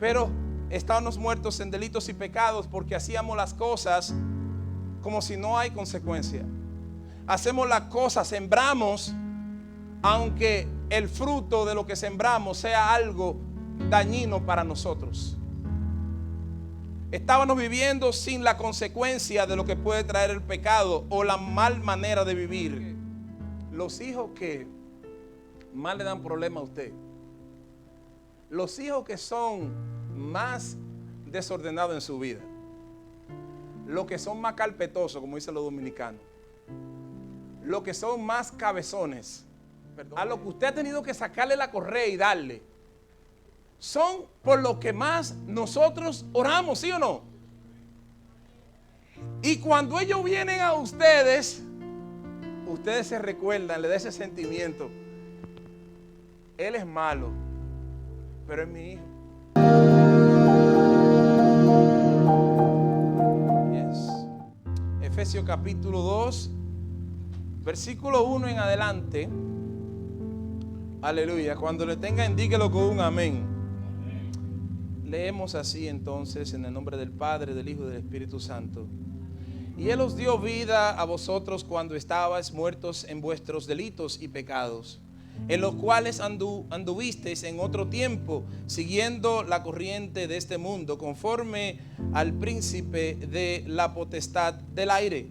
pero estábamos muertos en delitos y pecados porque hacíamos las cosas como si no hay consecuencia. Hacemos las cosas, sembramos, aunque el fruto de lo que sembramos sea algo dañino para nosotros. Estábamos viviendo sin la consecuencia de lo que puede traer el pecado o la mal manera de vivir. Los hijos que más le dan problema a usted, los hijos que son más desordenados en su vida, los que son más carpetosos, como dicen los dominicanos, los que son más cabezones, a lo que usted ha tenido que sacarle la correa y darle, son por lo que más nosotros oramos, ¿sí o no? Y cuando ellos vienen a ustedes, ustedes se recuerdan, le da ese sentimiento. Él es malo, pero es mi hijo. Yes. Efesios capítulo 2, versículo 1 en adelante. Aleluya. Cuando le tenga, indíquelo con un amén. Leemos así entonces, en el nombre del Padre, del Hijo y del Espíritu Santo. Y Él os dio vida a vosotros cuando estabais muertos en vuestros delitos y pecados, en los cuales anduvisteis en otro tiempo, siguiendo la corriente de este mundo, conforme al príncipe de la potestad del aire,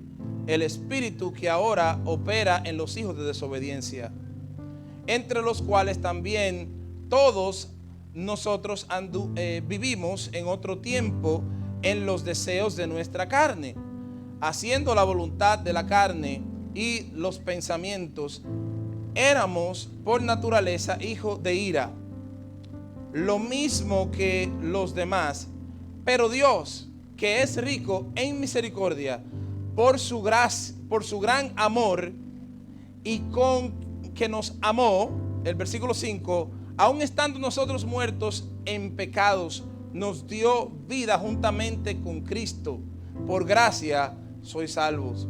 el espíritu que ahora opera en los hijos de desobediencia, entre los cuales también todos nosotros vivimos en otro tiempo en los deseos de nuestra carne, haciendo la voluntad de la carne y los pensamientos. Éramos por naturaleza hijos de ira, lo mismo que los demás, pero Dios, que es rico en misericordia, por su gran amor y con que nos amó, el versículo 5, aun estando nosotros muertos en pecados, nos dio vida juntamente con Cristo. Por gracia sois salvos.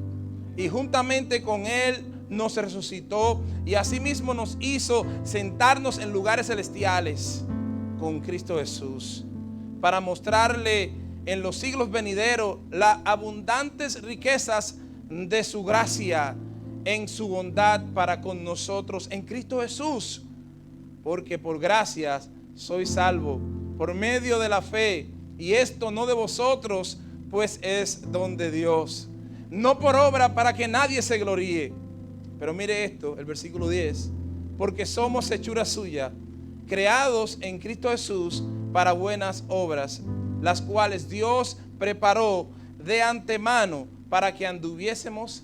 Y juntamente con Él nos resucitó y asimismo nos hizo sentarnos en lugares celestiales con Cristo Jesús, para mostrarle en los siglos venideros las abundantes riquezas de su gracia en su bondad para con nosotros en Cristo Jesús. Porque por gracia sois salvos por medio de la fe, y esto no de vosotros, pues es don de Dios, no por obra, para que nadie se gloríe. Pero mire esto, el versículo 10, porque somos hechura suya, creados en Cristo Jesús para buenas obras, las cuales Dios preparó de antemano para que anduviésemos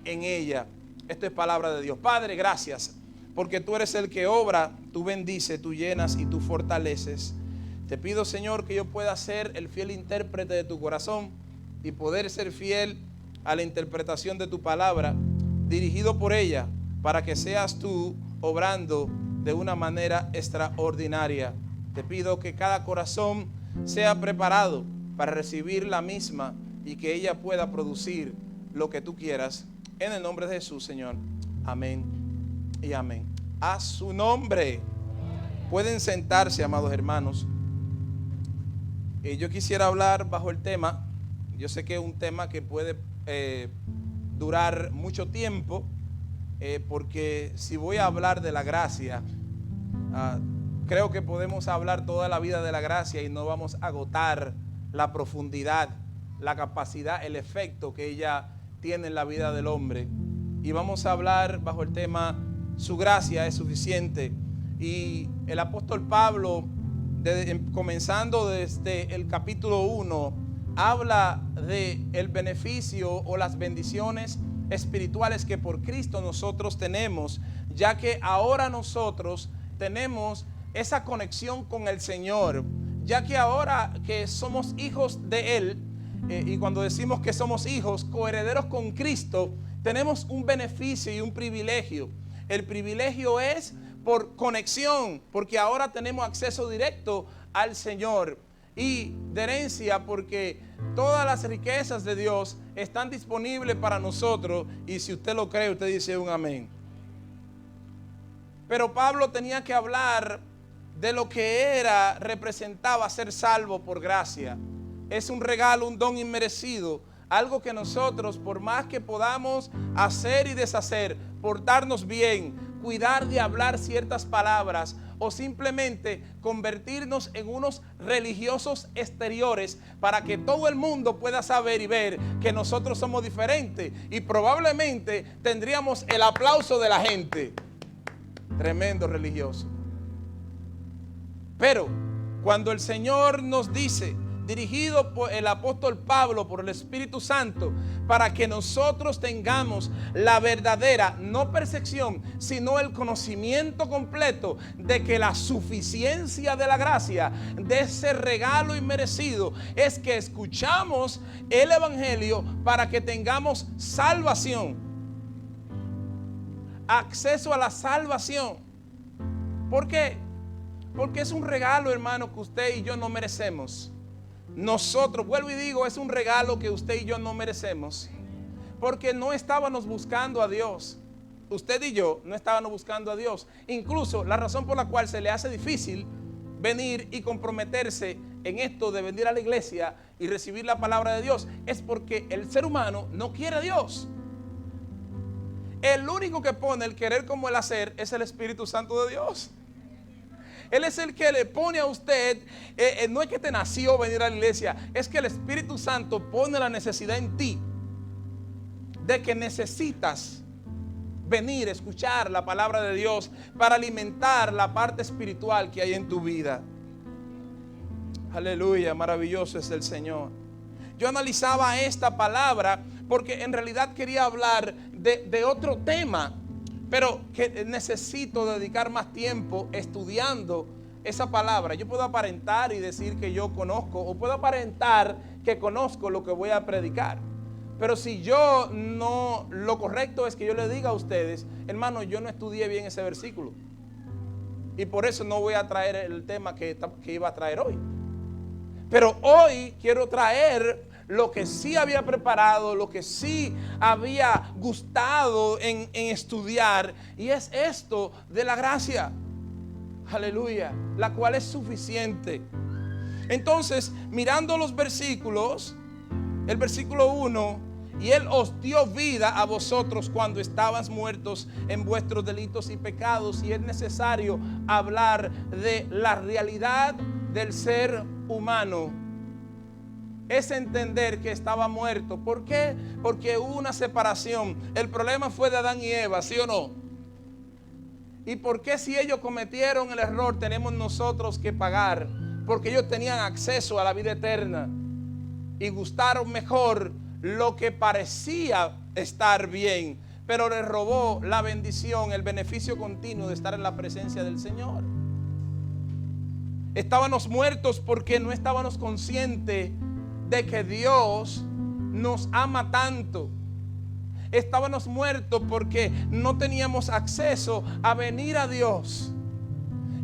en ella. Esto es palabra de Dios. Padre, gracias, porque tú eres el que obra, tú bendices, tú llenas y tú fortaleces. Te pido, Señor, que yo pueda ser el fiel intérprete de tu corazón y poder ser fiel a la interpretación de tu palabra, dirigido por ella, para que seas tú obrando de una manera extraordinaria. Te pido que cada corazón sea preparado para recibir la misma y que ella pueda producir lo que tú quieras. En el nombre de Jesús, Señor. Amén y amén. A su nombre. Pueden sentarse, amados hermanos. Yo quisiera hablar bajo el tema. Yo sé que es un tema que puede durar mucho tiempo, porque si voy a hablar de la gracia, creo que podemos hablar toda la vida de la gracia y no vamos a agotar la profundidad, la capacidad, el efecto que ella tiene en la vida del hombre. Y vamos a hablar bajo el tema su gracia es suficiente. Y el apóstol Pablo, comenzando desde el capítulo 1, habla de el beneficio o las bendiciones espirituales que por Cristo nosotros tenemos, ya que ahora nosotros tenemos esa conexión con el Señor, ya que ahora que somos hijos de Él, y cuando decimos que somos hijos, coherederos con Cristo, tenemos un beneficio y un privilegio. El privilegio es por conexión, porque ahora tenemos acceso directo al Señor, y de herencia, porque todas las riquezas de Dios están disponibles para nosotros, y si usted lo cree, usted dice un amén. Pero Pablo tenía que hablar de lo que representaba ser salvo por gracia. Es un regalo, un don inmerecido, algo que nosotros, por más que podamos hacer y deshacer, portarnos bien, cuidar de hablar ciertas palabras o simplemente convertirnos en unos religiosos exteriores para que todo el mundo pueda saber y ver que nosotros somos diferentes, y probablemente tendríamos el aplauso de la gente. Tremendo religioso. Pero cuando el Señor nos dice, dirigido por el apóstol Pablo, por el Espíritu Santo, para que nosotros tengamos la verdadera, no percepción, sino el conocimiento completo de que la suficiencia de la gracia, de ese regalo inmerecido, es que escuchamos el Evangelio para que tengamos salvación, acceso a la salvación. ¿Por qué? Porque es un regalo, hermano, que usted y yo no merecemos. Nosotros, vuelvo y digo, es un regalo que usted y yo no merecemos. Porque no estábamos buscando a Dios. Usted y yo no estábamos buscando a Dios. Incluso la razón por la cual se le hace difícil venir y comprometerse en esto de venir a la iglesia y recibir la palabra de Dios es porque el ser humano no quiere a Dios. El único que pone el querer como el hacer es el Espíritu Santo de Dios. Él es el que le pone a usted, no es que te nació venir a la iglesia, es que el Espíritu Santo pone la necesidad en ti de que necesitas venir a escuchar la palabra de Dios para alimentar la parte espiritual que hay en tu vida. Aleluya, maravilloso es el Señor. Yo analizaba esta palabra porque en realidad quería hablar de otro tema, pero que necesito dedicar más tiempo estudiando esa palabra. Yo puedo aparentar y decir que yo conozco, o puedo aparentar que conozco lo que voy a predicar. Pero si yo no, lo correcto es que yo le diga a ustedes, hermano, yo no estudié bien ese versículo. Y por eso no voy a traer el tema que iba a traer hoy. Pero hoy quiero traer lo que sí había preparado, lo que sí había gustado en estudiar, y es esto de la gracia. Aleluya, la cual es suficiente. Entonces, mirando los versículos, el versículo 1, y Él os dio vida a vosotros cuando estabas muertos en vuestros delitos y pecados. Y es necesario hablar de la realidad del ser humano. Es entender que estaba muerto. ¿Por qué? Porque hubo una separación. El problema fue de Adán y Eva, ¿sí o no? ¿Y por qué si ellos cometieron el error tenemos nosotros que pagar? Porque ellos tenían acceso a la vida eterna y gustaron mejor lo que parecía estar bien, pero les robó la bendición, el beneficio continuo de estar en la presencia del Señor. Estábamos muertos porque no estábamos conscientes de que Dios nos ama tanto. Estábamos muertos porque no teníamos acceso a venir a Dios.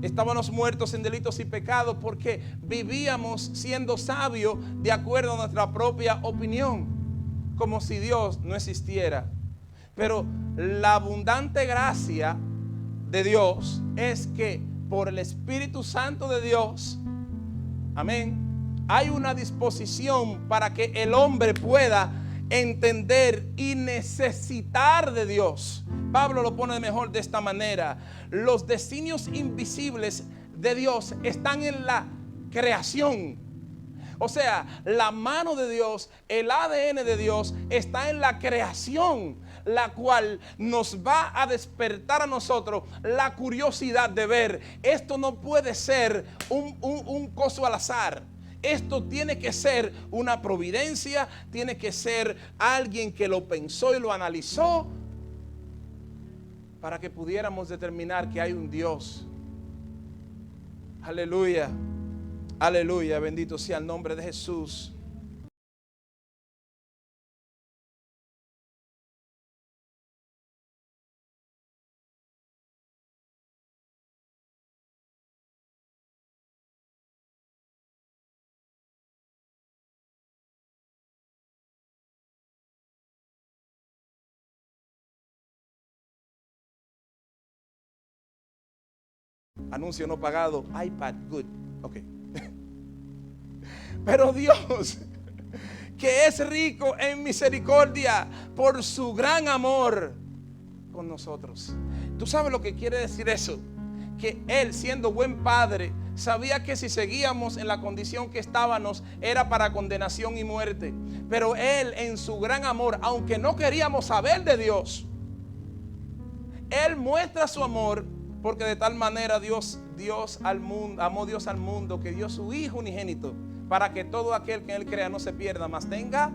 Estábamos muertos en delitos y pecados porque vivíamos siendo sabios de acuerdo a nuestra propia opinión, como si Dios no existiera. Pero la abundante gracia de Dios es que por el Espíritu Santo de Dios, amén, hay una disposición para que el hombre pueda entender y necesitar de Dios. Pablo lo pone mejor de esta manera: los designios invisibles de Dios están en la creación. O sea, la mano de Dios, el ADN de Dios está en la creación, la cual nos va a despertar a nosotros la curiosidad de ver. Esto no puede ser un coso al azar. Esto tiene que ser una providencia, tiene que ser alguien que lo pensó y lo analizó para que pudiéramos determinar que hay un Dios. Aleluya, aleluya, bendito sea el nombre de Jesús. Anuncio no pagado, iPad, good. Ok. Pero Dios, que es rico en misericordia por su gran amor con nosotros. ¿Tú sabes lo que quiere decir eso? Que Él, siendo buen padre, sabía que si seguíamos en la condición que estábamos era para condenación y muerte. Pero Él, en su gran amor, aunque no queríamos saber de Dios, Él muestra su amor, porque de tal manera amó Dios al mundo, que dio su Hijo unigénito, para que todo aquel que en Él crea no se pierda, mas tenga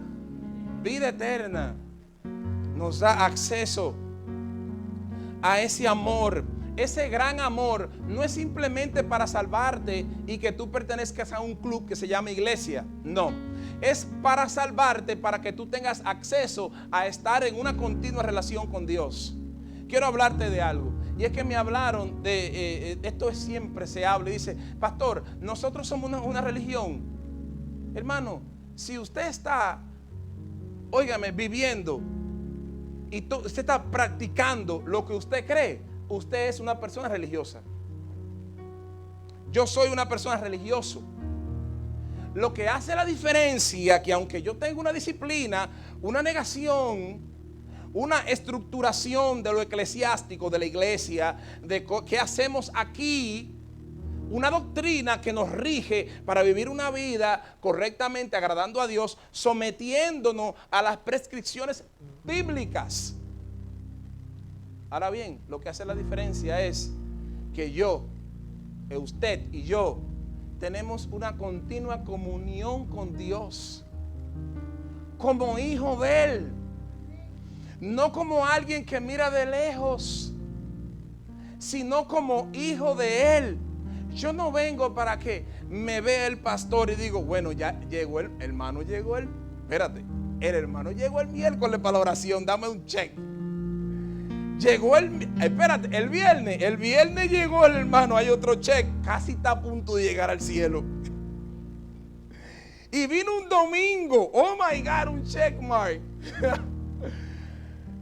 vida eterna. Nos da acceso a ese amor. Ese gran amor no es simplemente para salvarte y que tú pertenezcas a un club que se llama iglesia. No, es para salvarte, para que tú tengas acceso a estar en una continua relación con Dios. Quiero hablarte de algo, y es que me hablaron de esto siempre se habla y dice: pastor, nosotros somos una religión. Hermano, si usted está, óigame, viviendo y usted está practicando lo que usted cree, usted es una persona religiosa. Yo soy una persona religiosa. Lo que hace la diferencia, que aunque yo tengo una disciplina, una negación, una estructuración de lo eclesiástico, de la iglesia, de qué hacemos aquí, una doctrina que nos rige para vivir una vida correctamente, agradando a Dios, sometiéndonos a las prescripciones bíblicas. Ahora bien, lo que hace la diferencia es que usted y yo tenemos una continua comunión con Dios como hijo de Él, no como alguien que mira de lejos, sino como hijo de Él. Yo no vengo para que me vea el pastor y digo, bueno, ya llegó el hermano, el hermano llegó el miércoles para la oración, dame un check. Llegó el viernes llegó el hermano, hay otro check, casi está a punto de llegar al cielo. Y vino un domingo, oh my God, un check mark.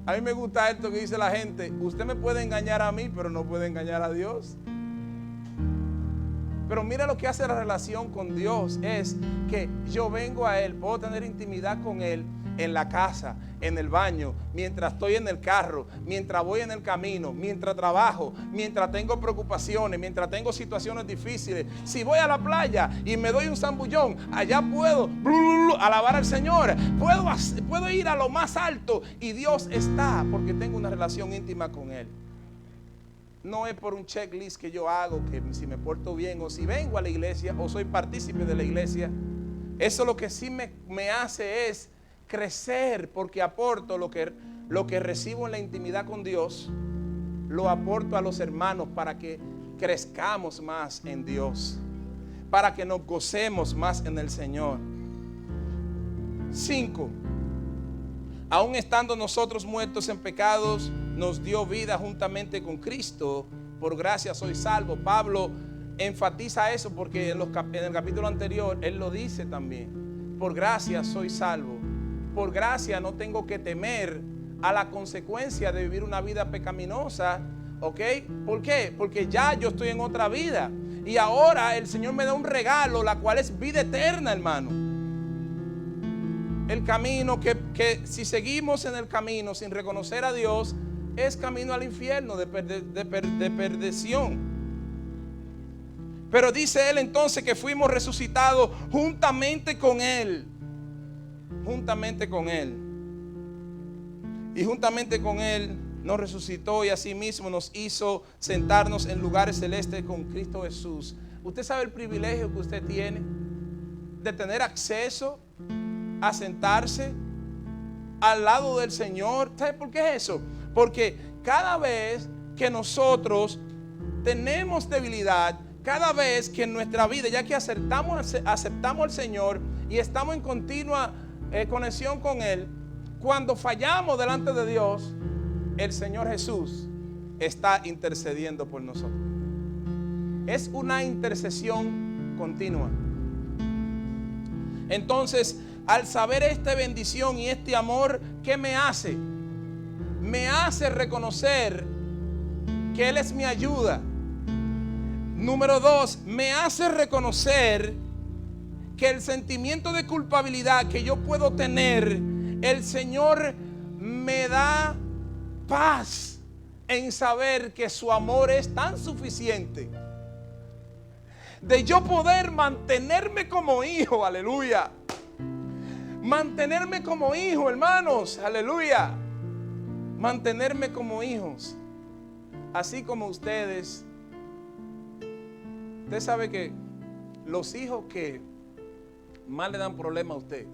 A mí me gusta esto que dice la gente: usted me puede engañar a mí, pero no puede engañar a Dios. Pero mira lo que hace la relación con Dios, es que yo vengo a Él, puedo tener intimidad con Él en la casa, en el baño, mientras estoy en el carro, mientras voy en el camino, mientras trabajo, mientras tengo preocupaciones, mientras tengo situaciones difíciles. Si voy a la playa y me doy un zambullón, allá puedo alabar al Señor. Puedo ir a lo más alto y Dios está, porque tengo una relación íntima con Él. No es por un checklist que yo hago, que si me porto bien o si vengo a la iglesia o soy partícipe de la iglesia. Eso lo que sí me hace es crecer, porque aporto lo que recibo en la intimidad con Dios, lo aporto a los hermanos para que crezcamos más en Dios, para que nos gocemos más en el Señor. 5. Aun estando nosotros muertos en pecados, nos dio vida juntamente con Cristo. Por gracia soy salvo. Pablo enfatiza eso porque en el capítulo anterior él lo dice también. Por gracia soy salvo. Por gracia no tengo que temer a la consecuencia de vivir una vida pecaminosa. ¿Ok? ¿Por qué? Porque ya yo estoy en otra vida. Y ahora el Señor me da un regalo, la cual es vida eterna, hermano. El camino que si seguimos en el camino sin reconocer a Dios, es camino al infierno de perdición. Pero dice él entonces que fuimos resucitados juntamente con Él. Juntamente con Él. Y juntamente con Él nos resucitó y asimismo nos hizo sentarnos en lugares celestes con Cristo Jesús. Usted sabe el privilegio que usted tiene de tener acceso a sentarse al lado del Señor. ¿Sabe por qué es eso? Porque cada vez que nosotros tenemos debilidad, cada vez que en nuestra vida, ya que aceptamos al Señor y estamos en continua conexión con Él, cuando fallamos delante de Dios, el Señor Jesús está intercediendo por nosotros. Es una intercesión continua. Entonces, al saber esta bendición y este amor, ¿qué me hace? Me hace reconocer que Él es mi ayuda. Número 2, me hace reconocer que el sentimiento de culpabilidad que yo puedo tener, el Señor me da paz en saber que su amor es tan suficiente de yo poder mantenerme como hijo, aleluya. Mantenerme como hijo, hermanos, aleluya. Mantenerme como hijos, así como ustedes. Usted sabe que los hijos que más le dan problema a usted,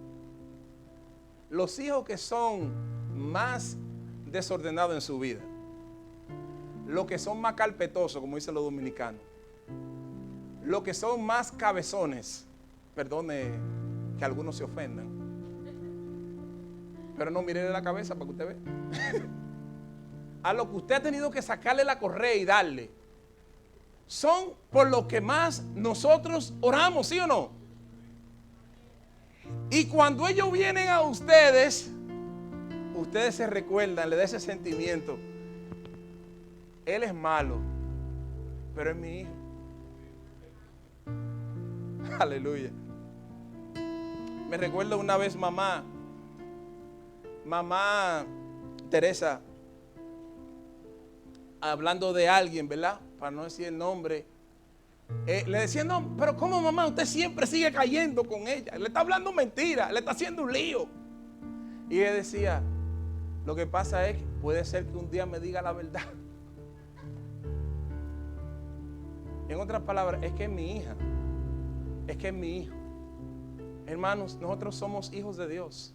los hijos que son más desordenados en su vida, los que son más carpetosos, como dicen los dominicanos, los que son más cabezones, perdone que algunos se ofendan, pero no mire la cabeza para que usted vea. A lo que usted ha tenido que sacarle la correa y darle, son por lo que más nosotros oramos, ¿sí o no? Y cuando ellos vienen a ustedes, ustedes se recuerdan, le da ese sentimiento. Él es malo, pero es mi hijo. Aleluya. Me recuerdo una vez mamá Teresa, hablando de alguien, ¿verdad? Para no decir el nombre. Le decía, no, pero ¿cómo, mamá? Usted siempre sigue cayendo con ella. Le está hablando mentira, le está haciendo un lío. Y ella decía, lo que pasa es que puede ser que un día me diga la verdad. En otras palabras, es que es mi hija, es que es mi hijo. Hermanos, nosotros somos hijos de Dios.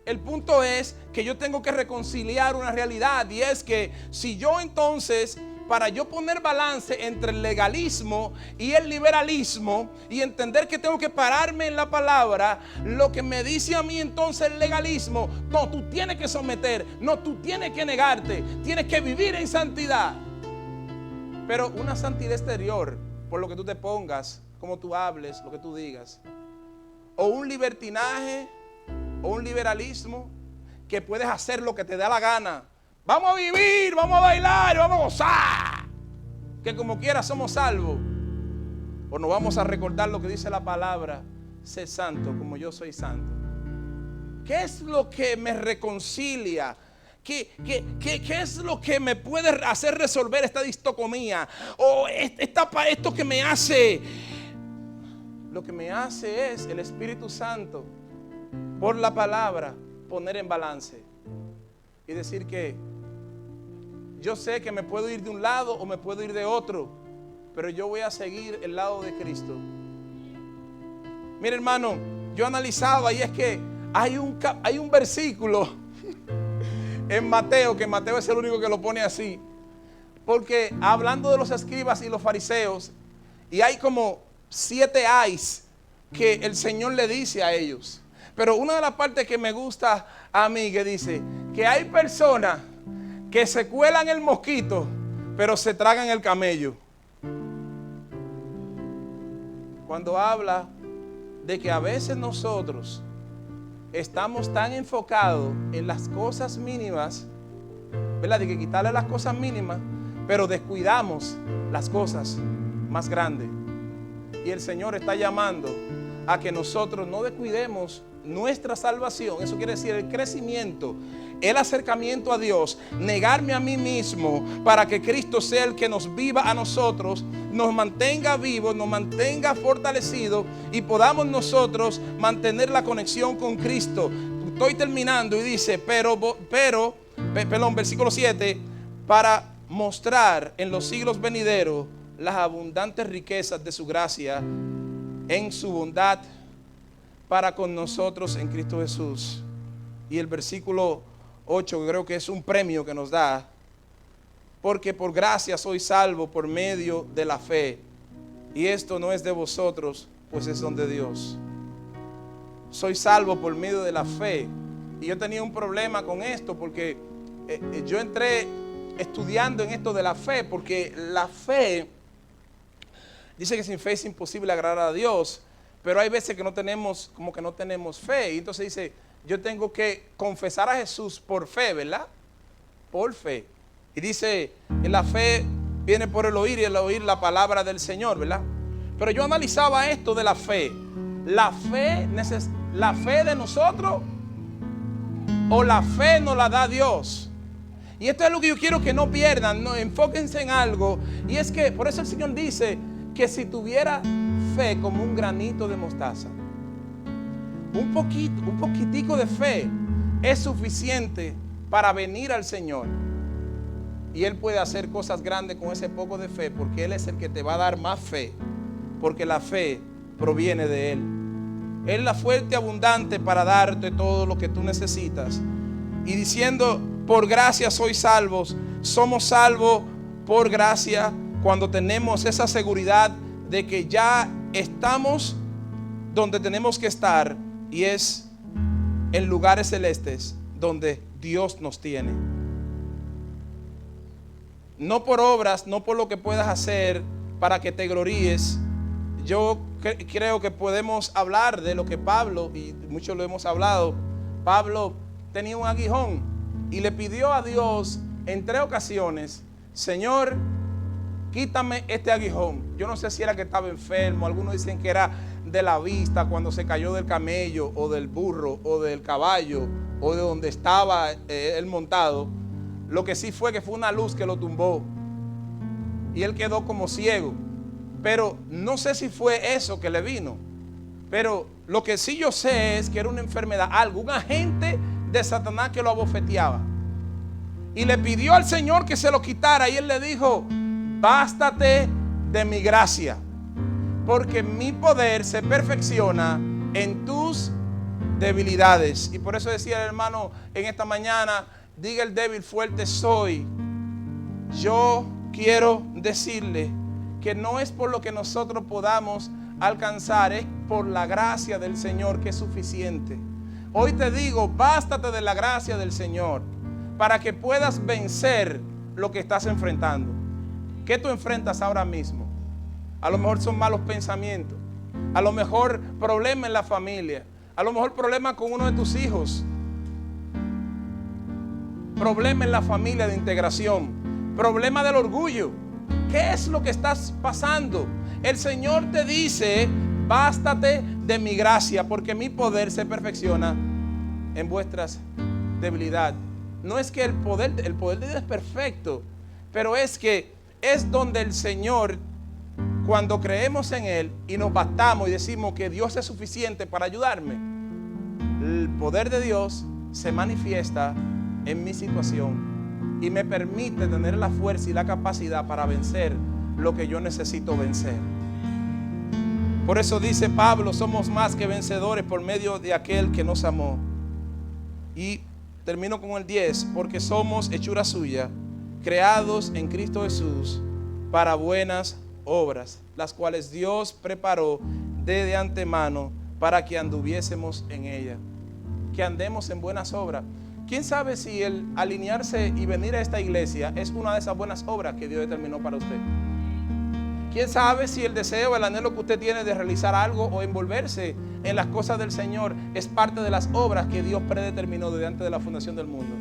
El punto es que yo tengo que reconciliar una realidad, y es que si yo entonces, para yo poner balance entre el legalismo y el liberalismo y entender que tengo que pararme en la palabra, lo que me dice a mí entonces el legalismo, no, tú tienes que someter, no, tú tienes que negarte, tienes que vivir en santidad. Pero una santidad exterior, por lo que tú te pongas, como tú hables, lo que tú digas, o un libertinaje o un liberalismo que puedes hacer lo que te da la gana. Vamos a vivir, vamos a bailar, vamos a gozar, que como quiera somos salvos. O nos vamos a recordar lo que dice la palabra: sé santo como yo soy santo. ¿Qué es lo que me reconcilia? ¿Qué es lo que me puede hacer resolver esta distocomía? O esto que me hace. Lo que me hace es el Espíritu Santo, por la palabra, poner en balance y decir que yo sé que me puedo ir de un lado o me puedo ir de otro, pero yo voy a seguir el lado de Cristo. Mire, hermano, yo analizaba, y es que hay un versículo en Mateo, que Mateo es el único que lo pone así, porque hablando de los escribas y los fariseos, y hay como 7 ayes que el Señor le dice a ellos. Pero una de las partes que me gusta a mí, que dice que hay personas que se cuelan el mosquito, pero se tragan el camello. Cuando habla de que a veces nosotros estamos tan enfocados en las cosas mínimas, ¿verdad? De que quitarle las cosas mínimas, pero descuidamos las cosas más grandes. Y el Señor está llamando a que nosotros no descuidemos nuestra salvación. Eso quiere decir el crecimiento, el acercamiento a Dios, negarme a mí mismo para que Cristo sea el que nos viva a nosotros, nos mantenga vivos, nos mantenga fortalecidos y podamos nosotros mantener la conexión con Cristo. Estoy terminando y dice, versículo 7, para mostrar en los siglos venideros las abundantes riquezas de su gracia en su bondad para con nosotros en Cristo Jesús. Y el versículo 8, que creo que es un premio que nos da: porque por gracia soy salvo por medio de la fe, y esto no es de vosotros, pues es don de Dios. Soy salvo por medio de la fe. Y yo tenía un problema con esto, porque yo entré estudiando en esto de la fe, porque la fe dice que sin fe es imposible agradar a Dios. Pero hay veces que no tenemos fe. Y entonces dice, yo tengo que confesar a Jesús por fe, ¿verdad? Por fe. Y dice, en la fe viene por el oír y el oír la palabra del Señor, ¿verdad? Pero yo analizaba esto de la fe. La fe de nosotros o la fe nos la da Dios. Y esto es lo que yo quiero que no pierdan, no, enfóquense en algo. Y es que por eso el Señor dice que si tuviera fe como un granito de mostaza, un poquitico de fe es suficiente para venir al Señor. Y Él puede hacer cosas grandes con ese poco de fe, porque Él es el que te va a dar más fe, porque la fe proviene de Él. Él es la fuente abundante para darte todo lo que tú necesitas. Y diciendo, por gracia sois salvos, somos salvos por gracia cuando tenemos esa seguridad de que ya estamos donde tenemos que estar, y es en lugares celestes donde Dios nos tiene. No por obras, no por lo que puedas hacer para que te gloríes. Yo creo que podemos hablar de lo que Pablo, y muchos lo hemos hablado, Pablo tenía un aguijón y le pidió a Dios en 3 ocasiones: Señor, quítame este aguijón. Yo no sé si era que estaba enfermo, algunos dicen que era de la vista cuando se cayó del camello o del burro o del caballo o de donde estaba él montado. Lo que sí fue que fue una luz que lo tumbó y él quedó como ciego. Pero no sé si fue eso que le vino. Pero lo que sí yo sé es que era una enfermedad, algún agente de Satanás que lo abofeteaba. Y le pidió al Señor que se lo quitara, y él le dijo: bástate de mi gracia, porque mi poder se perfecciona en tus debilidades. Y por eso decía el hermano en esta mañana: diga el débil, fuerte soy. Yo quiero decirle que no es por lo que nosotros podamos alcanzar, es por la gracia del Señor, que es suficiente. Hoy te digo, bástate de la gracia del Señor para que puedas vencer lo que estás enfrentando. ¿Qué tú enfrentas ahora mismo? A lo mejor son malos pensamientos, a lo mejor problemas en la familia, a lo mejor problemas con uno de tus hijos, problema en la familia de integración, problema del orgullo. ¿Qué es lo que estás pasando? El Señor te dice: bástate de mi gracia, porque mi poder se perfecciona en vuestras debilidades. No es que el poder de Dios es perfecto, pero es que es donde el Señor, cuando creemos en Él y nos bastamos y decimos que Dios es suficiente para ayudarme, el poder de Dios se manifiesta en mi situación y me permite tener la fuerza y la capacidad para vencer lo que yo necesito vencer. Por eso dice Pablo: somos más que vencedores por medio de aquel que nos amó. Y termino con el 10: porque somos hechura suya, creados en Cristo Jesús para buenas obras, las cuales Dios preparó de antemano para que anduviésemos en ella. Que andemos en buenas obras. ¿Quién sabe si el alinearse y venir a esta iglesia es una de esas buenas obras que Dios determinó para usted? ¿Quién sabe si el deseo, el anhelo que usted tiene de realizar algo o envolverse en las cosas del Señor es parte de las obras que Dios predeterminó desde antes de la fundación del mundo?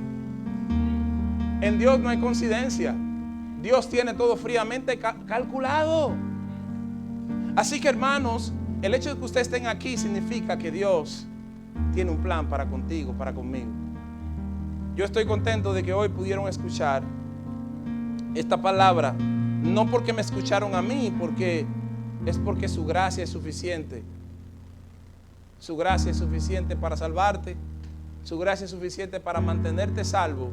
En Dios no hay coincidencia. Dios tiene todo fríamente calculado. Así que, hermanos, el hecho de que ustedes estén aquí significa que Dios tiene un plan para contigo, para conmigo. Yo estoy contento de que hoy pudieron escuchar esta palabra, no porque me escucharon a mí, porque su gracia es suficiente. Su gracia es suficiente para salvarte, su gracia es suficiente para mantenerte salvo,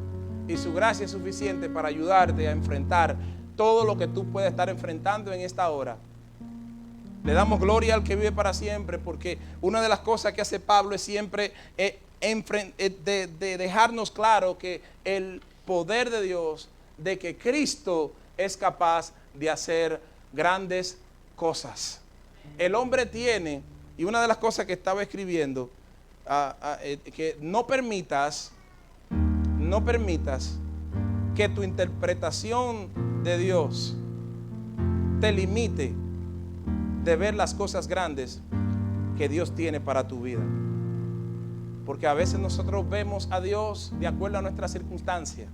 y su gracia es suficiente para ayudarte a enfrentar todo lo que tú puedes estar enfrentando en esta hora. Le damos gloria al que vive para siempre, porque una de las cosas que hace Pablo es siempre de dejarnos claro que el poder de Dios, de que Cristo es capaz de hacer grandes cosas. El hombre tiene, y una de las cosas que estaba escribiendo, que no permitas que tu interpretación de Dios te limite de ver las cosas grandes que Dios tiene para tu vida. Porque a veces nosotros vemos a Dios de acuerdo a nuestras circunstancias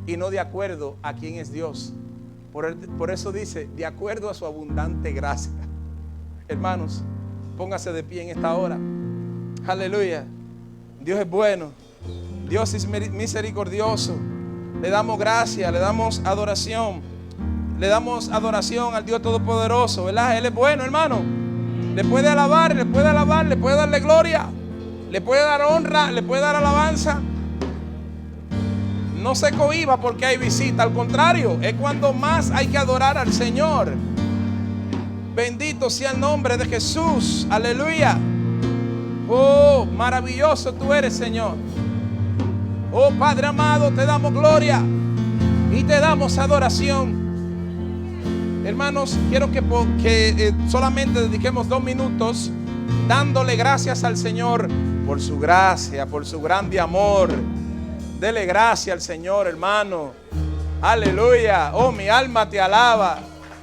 y no de acuerdo a quién es Dios. Por eso dice, de acuerdo a su abundante gracia. Hermanos, póngase de pie en esta hora. Aleluya. Dios es bueno. Dios es misericordioso. Le damos gracia, le damos adoración. Le damos adoración al Dios Todopoderoso, ¿verdad? Él es bueno, hermano. Le puede alabar, le puede darle gloria, le puede dar honra, le puede dar alabanza. No se cohíba porque hay visita, al contrario, es cuando más hay que adorar al Señor. Bendito sea el nombre de Jesús, aleluya. Oh, maravilloso tú eres, Señor. Oh, Padre amado, te damos gloria y te damos adoración. Hermanos, quiero que solamente dediquemos 2 minutos dándole gracias al Señor por su gracia, por su grande amor. Dele gracias al Señor, hermano. Aleluya. Oh, mi alma te alaba.